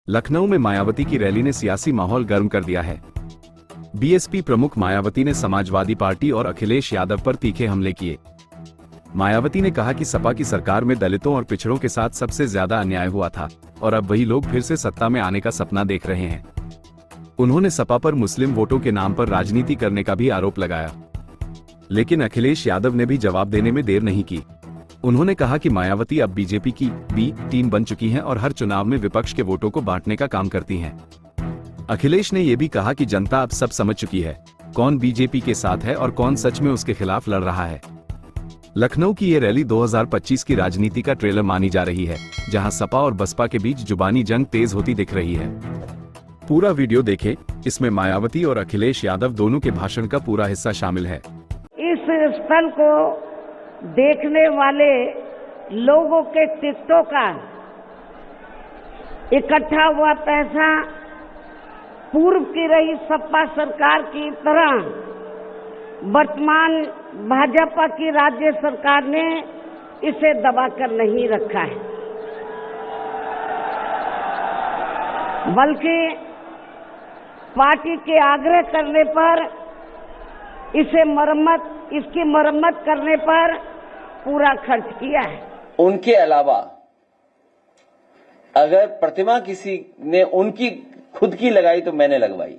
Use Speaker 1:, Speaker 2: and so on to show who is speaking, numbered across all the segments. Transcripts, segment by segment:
Speaker 1: लखनऊ में मायावती की रैली ने सियासी माहौल गर्म कर दिया है। बीएसपी प्रमुख मायावती ने समाजवादी पार्टी और अखिलेश यादव पर तीखे हमले किए। मायावती ने कहा कि सपा की सरकार में दलितों और पिछड़ों के साथ सबसे ज्यादा अन्याय हुआ था और अब वही लोग फिर से सत्ता में आने का सपना देख रहे हैं। उन्होंने सपा पर मुस्लिम वोटों के नाम पर राजनीति करने का भी आरोप लगाया, लेकिन अखिलेश यादव ने भी जवाब देने में देर नहीं की। उन्होंने कहा कि मायावती अब बीजेपी की बी टीम बन चुकी हैं और हर चुनाव में विपक्ष के वोटों को बांटने का काम करती हैं। अखिलेश ने यह भी कहा कि जनता अब सब समझ चुकी है कौन बीजेपी के साथ है और कौन सच में उसके खिलाफ लड़ रहा है। लखनऊ की ये रैली 2025 की राजनीति का ट्रेलर मानी जा रही है, जहां सपा और बसपा के बीच जुबानी जंग तेज होती दिख रही है। पूरा वीडियो देखें, इसमें मायावती और अखिलेश यादव दोनों के भाषण का पूरा हिस्सा शामिल है।
Speaker 2: इस स्थल को देखने वाले लोगों के टिकटों का इकट्ठा हुआ पैसा पूर्व की रही सपा सरकार की तरह वर्तमान भाजपा की राज्य सरकार ने इसे दबाकर नहीं रखा है, बल्कि पार्टी के आग्रह करने पर इसकी मरम्मत करने पर पूरा खर्च किया है।
Speaker 3: उनके अलावा अगर प्रतिमा किसी ने उनकी खुद की लगाई तो मैंने लगवाई।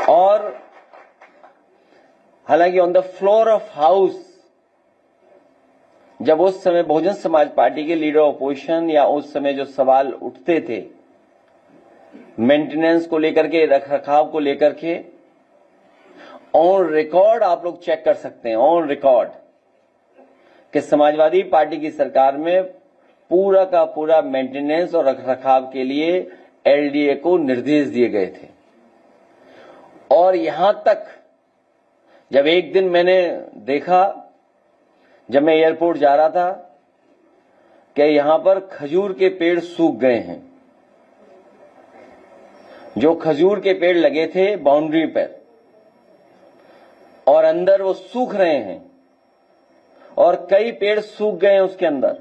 Speaker 3: और हालांकि on the floor of house जब उस समय बहुजन समाज पार्टी के लीडर ऑपोजिशन या उस समय जो सवाल उठते थे मेंटेनेंस को लेकर के, रखरखाव को लेकर के, ऑन रिकॉर्ड आप लोग चेक कर सकते हैं, ऑन रिकॉर्ड कि समाजवादी पार्टी की सरकार में पूरा का पूरा मेंटेनेंस और रखरखाव के लिए एलडीए को निर्देश दिए गए थे। और यहां तक जब एक दिन मैंने देखा, जब मैं एयरपोर्ट जा रहा था, कि यहां पर खजूर के पेड़ सूख गए हैं। जो खजूर के पेड़ लगे थे बाउंड्री पर और अंदर वो सूख रहे हैं और कई पेड़ सूख गए हैं उसके अंदर,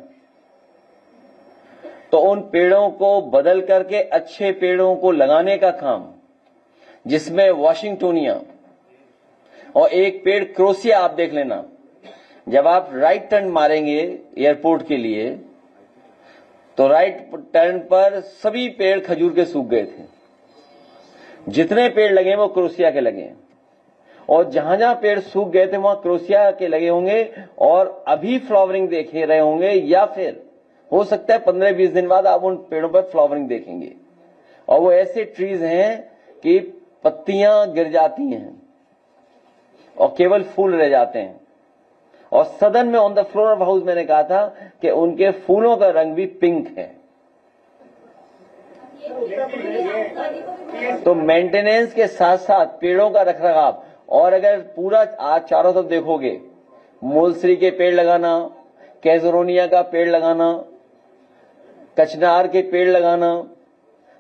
Speaker 3: तो उन पेड़ों को बदल करके अच्छे पेड़ों को लगाने का काम, जिसमें वाशिंगटोनिया और एक पेड़ क्रोसिया, आप देख लेना, जब आप राइट टर्न मारेंगे एयरपोर्ट के लिए तो राइट टर्न पर सभी पेड़ खजूर के सूख गए थे। जितने पेड़ लगे वो क्रोसिया के लगे, और जहां जहां पेड़ सूख गए थे वहां क्रोसिया के लगे होंगे और अभी फ्लावरिंग देख रहे होंगे, या फिर हो सकता है 15-20 दिन बाद आप उन पेड़ों पर फ्लावरिंग देखेंगे। और वो ऐसे ट्रीज हैं कि पत्तियां गिर जाती हैं और केवल फूल रह जाते हैं। और सदन में on the floor of house मैंने कहा था कि उनके फूलों का रंग भी पिंक है। तो मेंटेनेंस के साथ साथ पेड़ों का रखरखाव, और अगर पूरा आज चारों तरफ देखोगे, मूलश्री के पेड़ लगाना, कैजरोनिया का पेड़ लगाना, कचनार के पेड़ लगाना,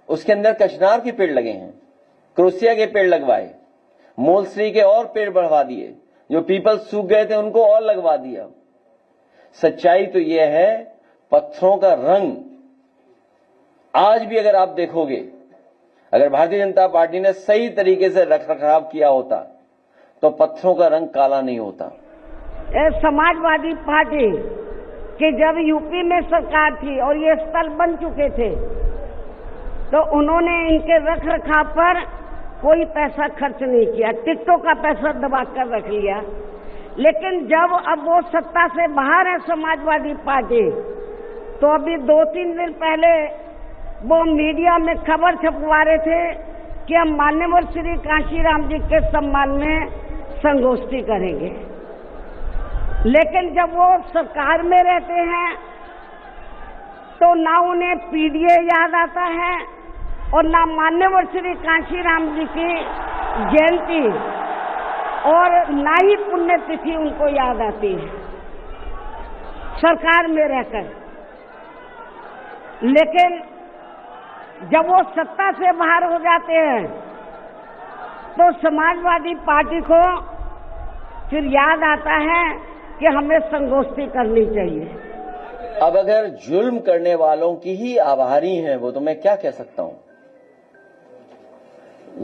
Speaker 3: उसके अंदर कचनार के पेड़ लगे हैं, क्रोसिया के पेड़ लगवाए, मूलश्री के और पेड़ बढ़वा दिए, जो पीपल सूख गए थे उनको और लगवा दिया। सच्चाई तो यह है, पत्थरों का रंग आज भी अगर आप देखोगे, अगर भारतीय जनता पार्टी ने सही तरीके से रखरखाव किया होता तो पत्थरों का रंग काला नहीं होता।
Speaker 2: समाजवादी पार्टी कि जब यूपी में सरकार थी और ये स्थल बन चुके थे तो उन्होंने इनके रखरखाव पर कोई पैसा खर्च नहीं किया, टिकटों का पैसा दबा कर रख लिया। लेकिन जब अब वो सत्ता से बाहर है समाजवादी पार्टी, तो अभी 2-3 दिन पहले वो मीडिया में खबर छपवा रहे थे कि हम मान्यवर श्री कांशीराम जी के सम्मान में संगोष्ठी करेंगे। लेकिन जब वो सरकार में रहते हैं तो ना उन्हें पीडीए याद आता है और ना मान्यवर श्री कांशीराम जी की जयंती और ना ही पुण्यतिथि उनको याद आती है सरकार में रहकर। लेकिन जब वो सत्ता से बाहर हो जाते हैं तो समाजवादी पार्टी को फिर याद आता है कि हमें संगोष्ठी करनी चाहिए।
Speaker 3: अब अगर जुल्म करने वालों की ही आभारी हैं वो, तो मैं क्या कह सकता हूं।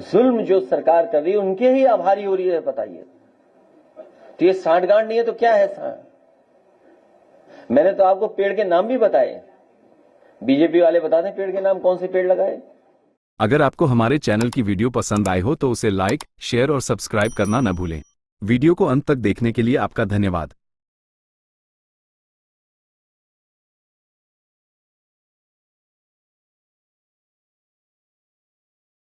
Speaker 3: जुल्म जो सरकार कर रही है उनके ही आभारी हो रही है, बताइए। तो ये सांठगांठ नहीं है तो क्या है सांठ। मैंने तो आपको पेड़ के नाम भी बताए, बीजेपी वाले बता दें पेड़ के नाम, कौन से पेड़ लगाए।
Speaker 1: अगर आपको हमारे चैनल की वीडियो पसंद आई हो तो उसे लाइक, शेयर और सब्सक्राइब करना न भूलें। वीडियो को अंत तक देखने के लिए आपका धन्यवाद।